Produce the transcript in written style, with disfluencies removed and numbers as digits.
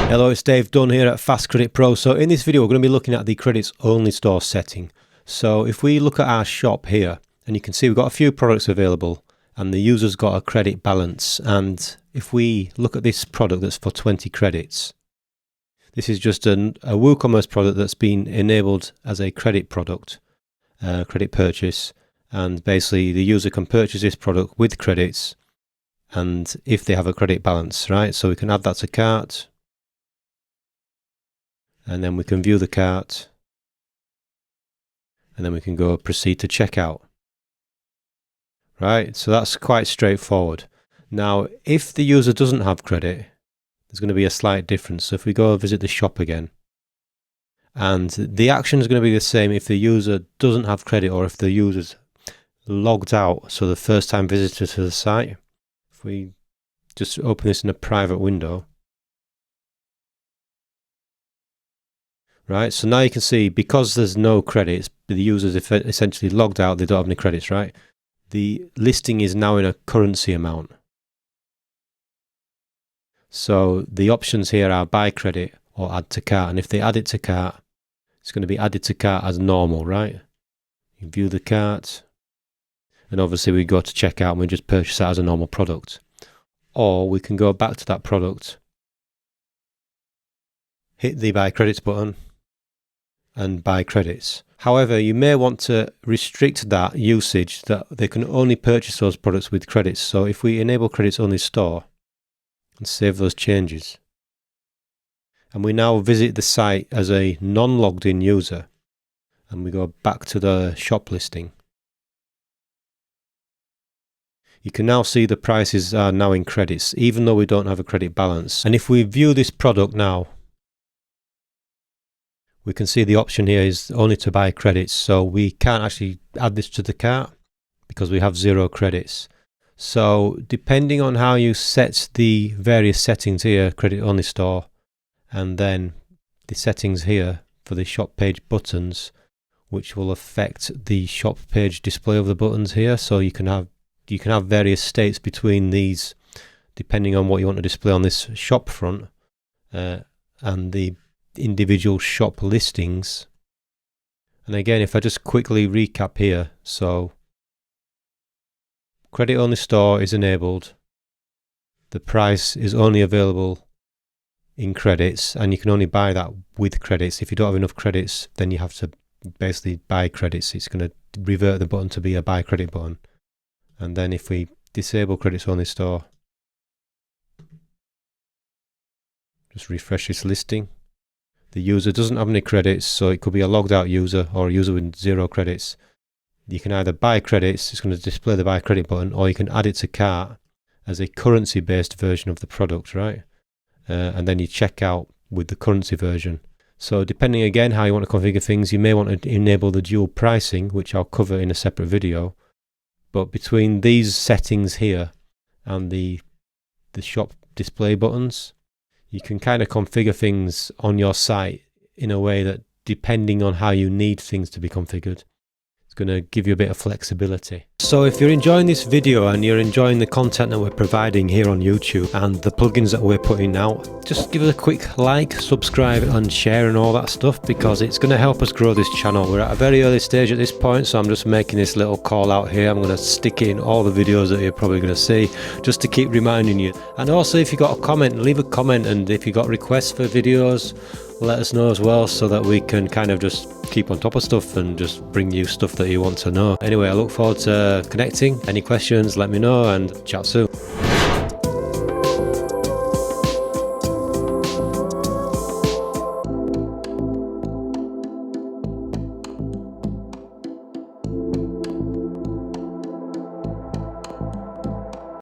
Hello, it's Dave Dunn here at FastCredit Pro. So in this video, we're going to be looking at the credits only store setting. So if we look at our shop here, and you can see we've got a few products available and the user's got a credit balance. And if we look at this product that's for 20 credits, this is just a WooCommerce product that's been enabled as a credit product, credit purchase. And basically the user can purchase this product with credits and if they have a credit balance, right? So we can add that to cart. And then we can view the cart. And then we can go proceed to checkout. Right, so that's quite straightforward. Now, if the user doesn't have credit, there's going to be a slight difference. So if we go visit the shop again, and the action is going to be the same if the user doesn't have credit or if the user's logged out, so the first time visitor to the site. If we just open this in a private window. Right, so now you can see because there's no credits, the user's essentially logged out, they don't have any credits, right? The listing is now in a currency amount. So the options here are buy credit or add to cart, and if they add it to cart, it's going to be added to cart as normal, right? You view the cart, and obviously we go to checkout and we just purchase that as a normal product. Or we can go back to that product, hit the buy credits button, and buy credits. However, you may want to restrict that usage that they can only purchase those products with credits. So if we enable credits only store and save those changes, and we now visit the site as a non-logged in user, and we go back to the shop listing, you can now see the prices are now in credits, even though we don't have a credit balance. And if we view this product now, we can see the option here is only to buy credits. So we can't actually add this to the cart because we have 0 credits. So depending on how you set the various settings here, credit only store, and then the settings here for the shop page buttons, which will affect the shop page display of the buttons here. So you can have various states between these depending on what you want to display on this shop front and the individual shop listings. And again, if I just quickly recap here, so credit only store is enabled, the price is only available in credits, and you can only buy that with credits. If you don't have enough credits, then you have to basically buy credits. It's going to revert the button to be a buy credit button. And then if we disable credits only store, just refresh this listing. The user doesn't have any credits, so it could be a logged out user or a user with 0 credits. You can either buy credits, it's going to display the buy credit button, or you can add it to cart as a currency based version of the product, right? And then you check out with the currency version. So depending again how you want to configure things, you may want to enable the dual pricing, which I'll cover in a separate video. But between these settings here and the shop display buttons, you can kind of configure things on your site in a way that, depending on how you need things to be configured, it's going to give you a bit of flexibility. So if you're enjoying this video and you're enjoying the content that we're providing here on YouTube and the plugins that we're putting out, just give us a quick like, subscribe and share and all that stuff, because it's going to help us grow this channel. We're at a very early stage at this point, so I'm just making this little call out here. I'm going to stick it in all the videos that you're probably going to see, just to keep reminding you. And also, if you got a comment, leave a comment, and if you got requests for videos, let us know as well, so that we can kind of just keep on top of stuff and just bring you stuff that you want to know. Anyway, I look forward to connecting. Any questions, let me know, and chat soon.